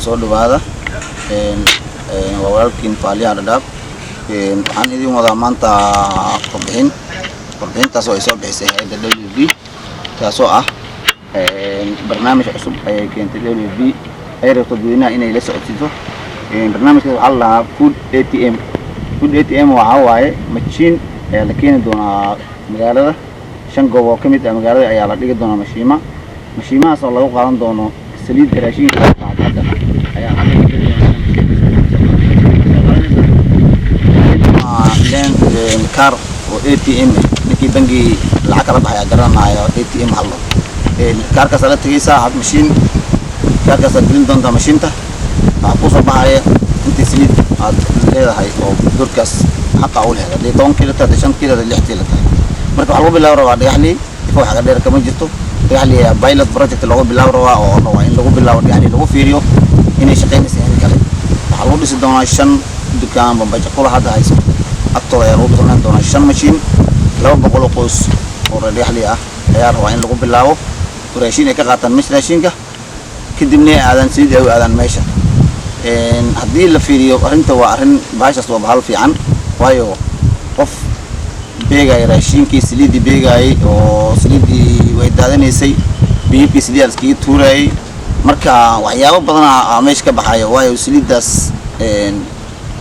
soo dhawaada waa walaalkiin Faaliyaha Dhadhaab waxaan idin wadaa maanta warbixintaas oo ay soo bixisay hay'adda WFP taasoo ah barnaamij cusub ay keentay WFP ay rabto dadweynaha inay la socodsiiso barnaamijkaas waxaa la dhahaa Food ATM waxaa waaye mashiin ayaa la keeni doonaa magaalada 5 goob oo ka mid ah magaalada ayaa la dhigi doonaa mashiimahaas oo lagu qaadan doono saliid raashinka hadda ayaa كار ATM نكى بنجي العقلة بحياة جرنا يا ATM الله كار كسرت تجيسا هاد ماشين كار كسرت جلدون تا ماشين تا معقوسة بحياة أنت سليد هاد هذا هاي أو دور كاس حق أقول هذا اللي 10 كيلو 30 كيلو اللي احتيلك مركب حلو بالله روا يحلي يفوح حاجة دير كمان جتو يحلي بايلوت بروجكت اللي هو بالله روا أو نوعين اللي هو بالله يعني اللي هو فيريو إني شقين سهل كله حلو بس دونا عشان دكان بمبجح كل هذا هاي أكتر يا روبي كمان دونا الشن ماشين لو بقولوا قوس وريح لي عيار وعين لقوا بالله وراشين كقطن مش راشين كدمني أذان سيد أو أذان ماشى إن هدي اللي فيديو أنت وأرن باش أصوب هالفي عن وايو قف بيجاي راشين كي سليدي بيجاي أو سليدي ويدادني سي بي سليد أرسكي توراي مركا وحياة بدنا مش كبحايا وايو سليد داس إن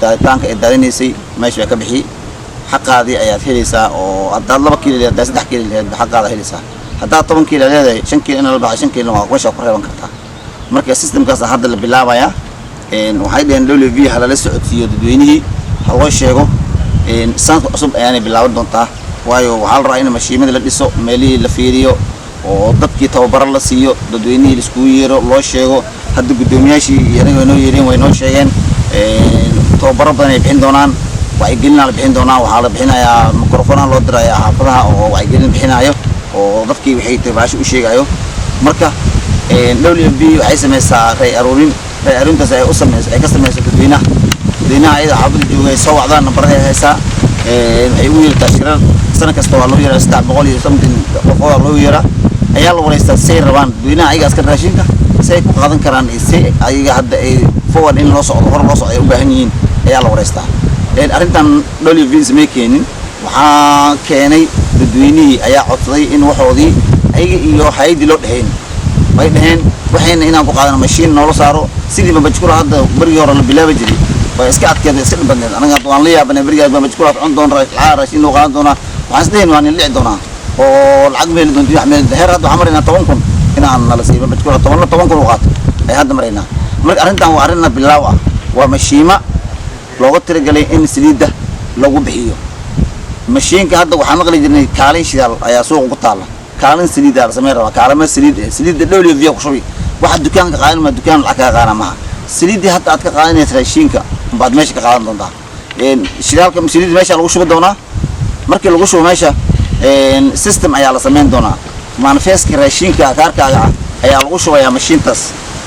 تانك إداريني سي ماشي كبحي حق هذه أيات هلسة أو هذا 2 كيلو ده 10 كيلو ده حق هذا هلسة هذا 8 كيلو ده 5 كيلو أنا 20 كيلو ما وش أقرأ بنكرتها مركز السيستم كذا هذا اللي بالله يا إن وحيد يندلوا فيه على لسه أتيو دوينه هو الشيء إن سانت أصب يعني بالله ودنته وايو وحال رأينا ماشي من اللي بيسو مالي لفيريو وضد كي توبر الله سيو دوينه السكويرو الله الشيء هذا قدومي شيء يرين وينو شيئين توبر بدن يبحين دونان وعيقلنا البحين دونان وحال بحينايا ميكروفونا لو درايا حافظها وعيقلنا بحينايو وضفكي وحيت باش u sheegayo marka WFP waxay sameeysaa ray aruurintaas ay u sameeysaa ay ka sameeysaa dadweynaha ay xaafadda joogay soo wacdaan nambarada haysaa ay u yeeltaa shirar sana kasta waa loo yeeraa 300 iyo something qofooda loo yeeraa ayaa la wareystaa say rabaan dadweynaha ayaga aska raashinka say ku qaadan karaan say ayaga hadda ay forward in loo socdo hor loo socdo ay u baahan yihiin ayaa la wareystaa arrintan WFP samee keenin waxaa keenay dadweynihii ayaa codsaday in waxoodii ayaga iyo hay'adii loo dhaxeyn way dhaheen waxayna inaan ku qaadano mashiin noola saaro sidii babajkura hadda barigi hore la bilaabay jiray way iska adkeeday iska dhibadneed anaga waan la yaabanay bariga babajkura cun doon raashin loo qaadan doona waxaan isdeen waan in lici doona oo lacag meel doontii wax meel heer hadda xamarina 10,000 inaan nala siibo babajkura 10,000 u qaato ay hadda marayna marka arrintan waa arrin bilaaw ah waa mashiima looga tiragalay in saliidda lagu bixiyo mashiinka hadda waxaan maqli jirnay kaalin shidaal ayaa suuq ku taala kaalin saliid ah sameeyay raba kaalmo saliid WFP ku shubi waxa dukaanka qaadan ma dukaan lacag ka qaana ma saliid hadda aad ka qaadanaysa raashinka baad meesha ka qaadan doontaa shidaalka saliid meesha lagu shubi doonaa markii lagu shubo meesha system ayaa la sameyn doonaa manifestka raashinka kaarkaaga ayaa lagu shubayaa mashiintaas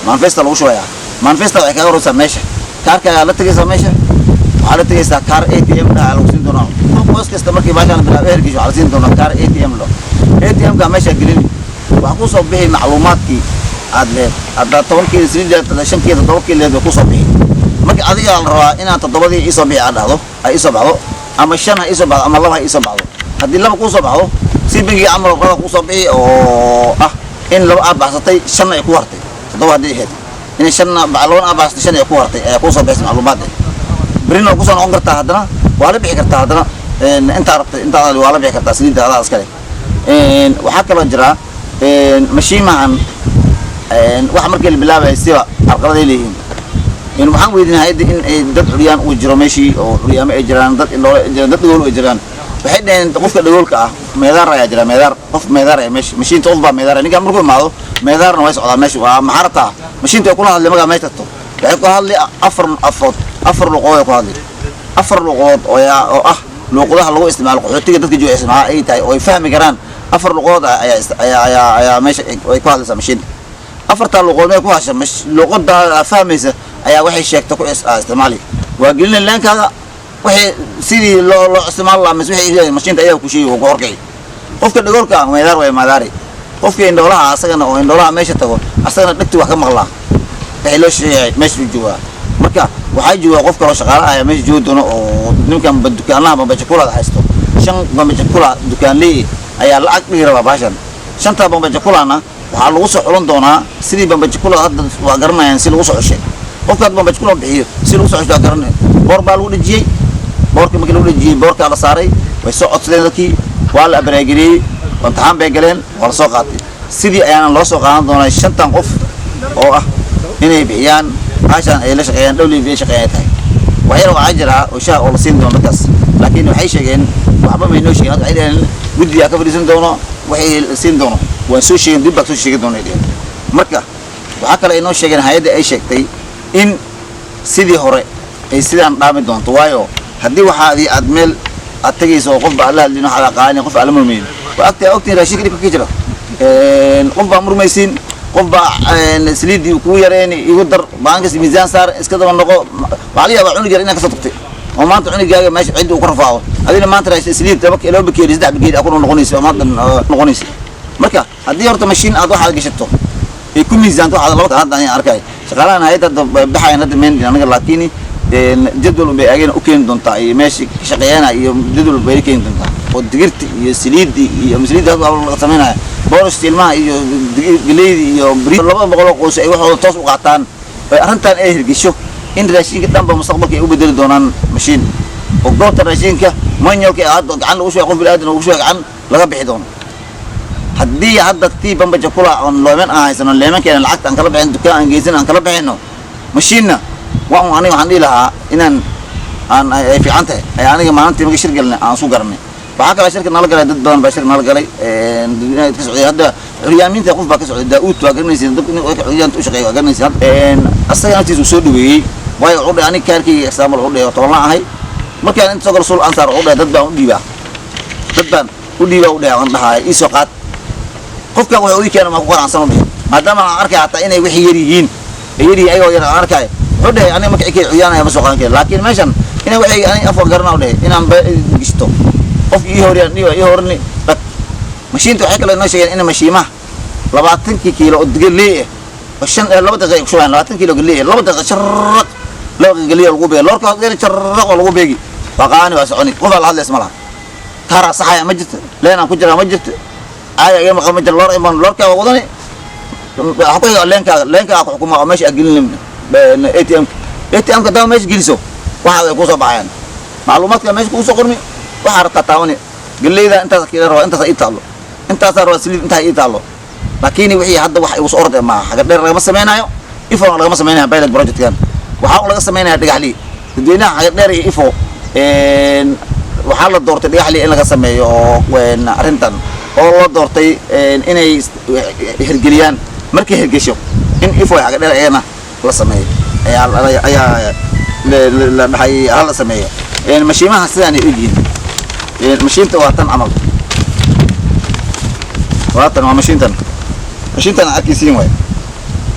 manifesta lagu shubayaa manifesta waxay ka horeysaa meesha kaarkaaga la tagaysaa meesha waxaa la tagaysaa kaar ATM da lagu siin doonaa qoys kasta markii baashan bilaab eerkiisu waxaa la siin doonaa kaar ATM ka meesha gelin waxa ku soo bixi macluumaadkii aad leed hadda 10 kiilo saliid 5 kiilo 7 kiilo ku soo bixi marka adiga la rabaa inaad 7 ii soo bixi aad dhahdo ay ii soo baxdo ama 5 ii soo baxdo ama 2 ii soo baxdo haddii 2 ku soo baxdo si bangiga amal qada ku soo bixi oo ah in 2 aad baxsatay 5 ay ku hartay 7 haddii ahayd in 5 bacloon aad baxsatay 5 ay ku hartay ay ku soo bixi macluumaad برينا وقصنا عمر تهدنا ولا بيحكر تهدنا أنت عرفت أنت ولا بيحكر تسليد هذا أسكالي وحكى بنجرا مشي معن وحمر كل بلا بيستوى القرض ليهم إن محمد ويدنا هيد إن دت ريان وجرا ماشي أو ريان إجران دت إلا دت دول إجران بحيث إن تقف كدول كا مدار يا جرا مدار قف مدار مشين تطلب مدار نيجي أمركم معه مدار نواس على ماشي ومحرتها مشين تقول هذا اللي ما جمعت تطلب يقول هذا اللي أفر لقوة يقول أفر لقوة أو لقوة لقوة استعمال قحطية تدك جو اسمها أي تاي ويفهم كران أفر لقوة يا مش يقول هذا مشين أفر تلقوة ما يقول عشان مش لقوة ده فهم إذا أي واحد شيء تقول استعمالي وقلنا لنا كذا واحد سيدي لو استعمال الله مسوي مشين تأيه كشيء وقارقي قف كده يقول كا مدار ويا مداري قف كده إن دولها أصلا إن دولها ماشي تقول أصلا نكتب وكم الله wixii loo sheegay meesha jooga marka waxaa jooga qof kale oo shaqaalaha meesha jooga doono oo ninkan dukaanaha bambajakula haysto shan bambajakula dukaanley ayaa lacag dhigi rabaa baashan shanta bambajakulana waxaa lagu soo xulan doonaa sidii bambajakula hadda waa garanayaan si lagu soo xushay qofka bambajakula bixiyo si lagu soo xushay garanay boor baa lagu dhajiyay boorka markii lagu dhajiyay boorka la saaray way soo codsadeen dadkii waa la abraagiriyay imtixaan bay galeen waa la soo qaatay sidii ayaana loo soo qaadan doonaa shantan qof oo ah inay bixiyaan baashan ay la shaqeeyaan dawladda ay shaqeeyaan tahay waxyar waxaa jira oo shaah oo la siin doono dadkaas laakiin waxay sheegeen waxba ma inoo sheegin hadda ay dhaheen guddiga ka fadhiisan doono waxay siin doono waan soo sheegin dib baa soo sheegi doona marka waxaa kale inoo sheegeen hay'adda ay sheegtay in sidii hore ay sidaan dhaami doonto waayo haddii waxaadii aad meel aad tagayso oo qof baa la hadlin waxaad aqaanin qof aad la murmayn waa ogtiin raashinka dhibka ka jira qof baa murmaysiin qof baa saliidii kugu yareen igu dar baankas miisaan saar iska daba noqo waxaa laga yaabaa cunug yar inaad ka soo tagtay oo maanta cunugaaga meesha cidda uu ka rafaado adina maanta saliid laba bakeeri saddex bakeeri aku noqonaysa maanta noqonaysa marka haddii horta mashiin aad waxaad gashato ay ku miisaanto waxaad laba hadda ayaan arkay shaqaalahan hay'adda baxayan hadda meen anaga laakiin jadwal bay ageen u keeni doontaa iyo meesha ka shaqeeyana iyo jadwal bay keeni doontaa oo digirti iyo saliidi iyo saliidi hadda la sameynaya boolish ilmaha iyo galeeydi iyo bariis 200 qoys ay waxooda toos u qaataan arrintan ay hirgisho in raashinka dhanba mustaqbalka ay u bedeli doonaan mashiin oo goobta raashinka manyolka aad gacan ugu soo qof bilaadan ugu soo gacan laga bixi doono haddii hadda tii bambajakula on loomen ahaysano leemankeena lacagta aan kala bixin dukaan aan geysan aan kala bixino mashiinna waan aniga waxaan dhihi lahaa inaan ay fiican tahay ay aniga maalintii markii shir galnay aan soo garanay waxaa kale shirka nala galay dad badan baa shir nala galay ka socday hadda xuriyaaminta qof baa ka socday daa'uud waa garanaysa dad xuriyaanta u shaqeeya waa garanaysa asaga naftiisu soo dhaweeyay waayo wuxuu dhahay aniga kaarkayga example wuxuu dhahay toban la ahay markaan inta soo galo sul ansaar wuxuu dhahay dad baan u dhiibaa u dhahay aan dhahay ii soo qaad qofka wuxuu ii keenay ma ku qanacsan u dhahay maadaama aan arkay hataa inay wixii yar yihiin ayagoo yar aan arkay wuxuu dhahay aniga marka ikay xuyaanaya ma soo qaadan karo laakiin meeshan inay wixii aniga afka garana u dhahay inaan gishto qof ii horiyaan ii horni dad mashiinta waxay kale noo sheegeen in mashiimaha 20 kiilo oo digaleey ah shan laba daqiiqo ku shubaan 20 kiilo galeey 2 daqiiqo sharraq laba galeey lagu beeyo loorka geeri sharraq lagu beegi waqaani waa soconi qof la hadlays malaha tara saxaya ma jirto leena ku jira ma jirto aaya ay ma jiro loor iman loorka wadani xaqooda leenka xukuma meesha agilin ATM ka daa meesha giliso waxa ay ku soo baxayaan macluumaadka meesha ku soo qormi waxa raqataawani galeeyda intaas kiilo roo intaas ay taalo intaas roo saliid inta ay taalo laakiin wixii hadda wax uu soo orday ma xaga dheer laga sameeynayo ifo laga sameeynayo pilot project kan waxa laga sameeynayo dhagaxli dadweynaha xaga dheer iyo ifo waxaa la doortay dhagaxli in laga sameeyo oo arrintan oo loo doortay inay hirgeliyaan markii hirgesho in ifo xaga dheer ayana la sameeyo ayaa la dhahay hal sameeyo mashiimaha sidaan ay u yihiin mashiinta waa tan amal waa mashiintan arkaysiin way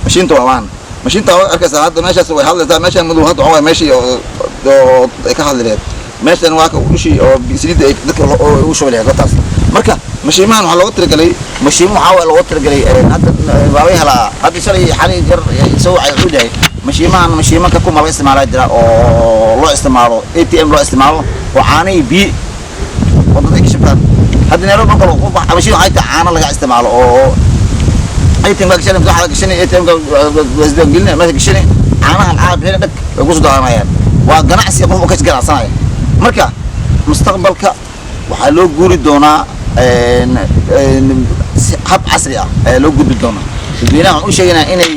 mashiinta waa waan mashiinta waa arkaysaa hadda meeshaas way hadlaysaa meeshan madow hadda waa meeshii oo ay ka hadlayeen meeshan waa ka ushii oo bislida ay dadka u shoolayeen taas marka mashiimahan waxa loogu tiragalay mashiin waxa loogu tiragalay hadda waa hala hadda shalay xali jar soo ay u dhahay mashiimanka kuma laga isticmaalo jira oo loo isticmaalo ATM loo isticmaalo oo caanay bi wadada ka shaqaan hadda neero marka loo baxo mashiin ay taana laga isticmaalo oo ATM ka shaqeyn waxa laga shaqeyn ATM ka wasda gilna ma ka shaqeyn caanaha caab hena dad ugu soo daamayaan waa ganacsi qof ka ganacsanaya marka mustaqbalka waxa loo guuri doonaa hab casri ah ee loo gudbi doonaa dadweynaha u sheeganaa inay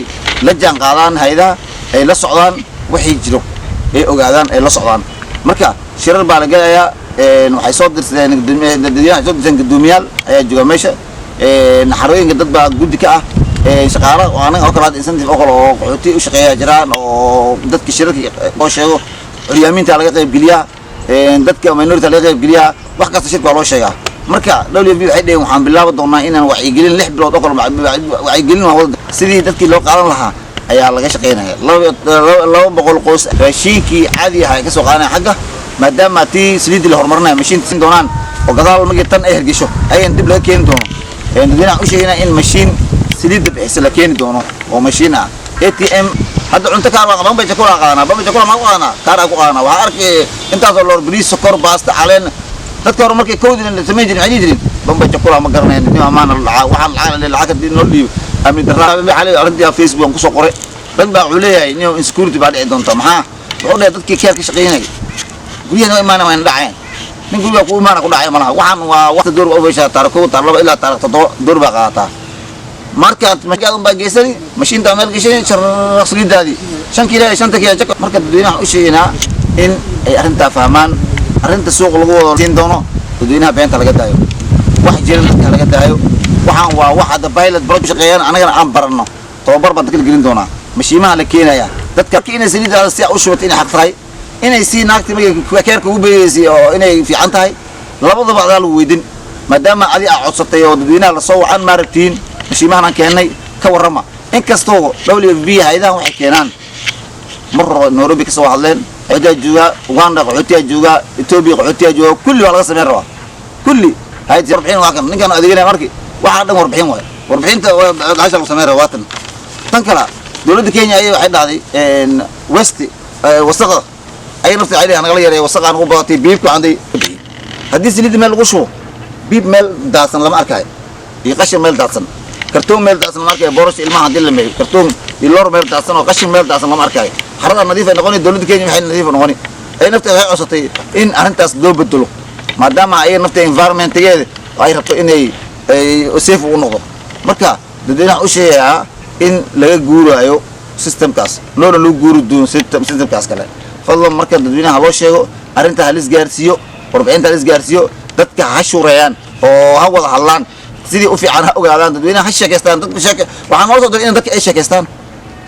la jaan qaadaan hay'adaha ay la socdaan wixii jiro ay ogaadaan ay la socdaan marka shirar baa la galayaa waxay soo dirsadeen dadweynaha soo dirsan gudoomiyaal ayaa jooga meesha naxarooyinka dad baa guddi ka ah shaqaale oo anaga oo kala incentive oo kale oo qaxooti u shaqeeya jiraan oo dadka shirarka oo sheego curyaaminta laga qayb geliyaa dadka minority laga qayb geliyaa wax kasta shirka loo sheegaa marka WFP waxay dhaheen waxaan bilaabi doonaa inaan wacyigelin 6 bilood oo kale wacyigelin sidii dadkii loo qaadan lahaa ayaa laga shaqeynaya 200 qoys raashinkii caadi ah ay ka soo qaadanayaan xagga maadaama tii saliid la horumarinayo mashiinta siin doonaan oo gadaal markii tan ay hirgisho ayaan dib laga keeni doono dadweynaha u sheeganaa in mashiin saliid bixisa la keeni doono oo mashiin ah ATM hadda cunto kaar waa bamba jakula qaadana ma qaadana kaar ku qaadana waxa arkay intaas oo loo bariis sokor baasta caleen dadka hore markay koodin sameeyay jirin bamba jakula ma garanayaan in amaana waxaan lacag din loo dhiibo amni darra xalay arrintii Facebook ku soo qoray dad baa u leeyahay in insecurity baa dhici doonta maxaa wuxuu leeyahay dadkii keerka shaqeynay guryaha imaana ma dhaceen nin guriga ku imaana ku dhacay malaha waxaan waa waqti door u weesha taariko tarlaba ilaa taarikh 7 door baa qaata markaad baa geysani mashiinta meel gashay saliidaadi 5 kiilo 5 kiilo jaka marka dadweynaha u sheegnaa in ay arrinta fahmaan arrinta suuq lagu wada siin doono dadweynaha beenta laga daayo wax jirin laga daayo waxaan waa waxa pilot project shaqeeyaan anagana aan barano tababar bad kala gelin doona mashiimaha la keenaya dadka inay saliidaada si u shubtay in xaq tahay inay si naagti markay keerka u beeyay oo inay fiican tahay labadaba aad la weydin maadaama ali aa codsatay oo dadweynaha la soo wacan maaragtiin mashiimahan keenay ka warama inkastoo WFP hay'adaha waxay keenaan marro Nairobi ka soo hadleen ciidan jooga Uganda qaxootiga jooga Ethiopia qaxootiga jooga kulli waa laga sameeyay raba kulli hay'ad warbixin waa kan ninkan adeegana markii waxa dhan warbixin way warbixinta gaasha lagu sameeyay rawaatan tan kala dawladda Kenya ay waxay dhacday west wasaqa ay nafta ay anaga la yaray wasaqan ugu badatay biibku aanday hadii silid meel lagu shubo biib meel daadsan lama arkay iyo qashin meel daadsan kartoon meel daadsan markay boros ilmaha hadii la meeyo kartoon ilor meel daadsan oo qashin meel daadsan lama arkay xarada nadiif ay noqonay dawladda Kenya waxay nadiif noqonay ay nafta waxay cusatay in arintaas loo bedelo maadaama ay nafta environment-geeda ay rabto inay safe u noqdo marka dadweynaha u sheegaya in laga guurayo systemkaas loona loo guuri doono systemkaas kale fadlan marka dadweynaha loo sheego arinta halis gaarsiyo warbixinta halis gaarsiyo dadka ha shureeyaan oo ha wada hadlaan sidii u fiican ha ogaadaan dadweynaha ha sheekeystaan dadka waxaan noo soo diray in dadka ay sheekeystaan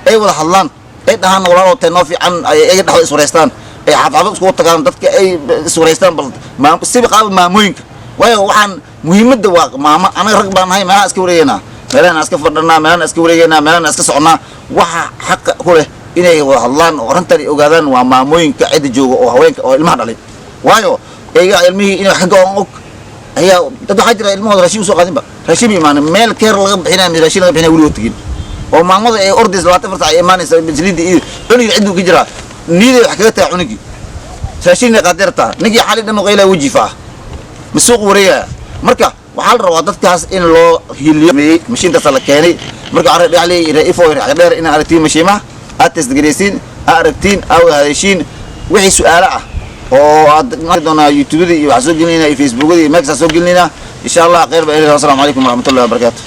ay wada hadlaan ay dhahaan walaalo teenoo fiican ay dhaxdo iswareystaan ay xaafado isku tagaan dadka ay iswareystaan bal si qaab maamooyinka waayo waxaan muhiimadda waa maama anaga rag baan nahay meelaha iska wareeganaa meelaha iska fadhanaa meelaha iska wareeganaa meelaha iska soconaa waxa xaq ku leh inay wada hadlaan oo arintan ay ogaadaan waa maamooyinka cid jooga oo haweenka oo ilmaha dhalay waayo eega ilmihii inay xagga oo ayaa dad waxa jira ilmahooda raashin soo qaadinba raashin imaan meel keer laga bixinaa raashin laga bixinaa wali waqtigiin oo maamada ay ordis 24 saac imaanaysa bisliida iyo cunigi cid uu ka jira niiday wax kaga taa cunigi raashin qadarta nigi xalay dhan oo qayla wajifa masuuq wareeya marka waxaa la rabaa dadkaas in loo hiliyo mashiinta la keenay marka arrin dhaclay ifo dheer in aragtiin mashiimaha aad tasdigreysiin aragtiin aw hadashiin wixii su'aalo ah oo aad doona YouTube iyo wax soo gelinayna Facebook iyo Max soo gelinayna insha Allah khayr baa ilaahay assalamu alaykum wa rahmatullahi wa barakatuh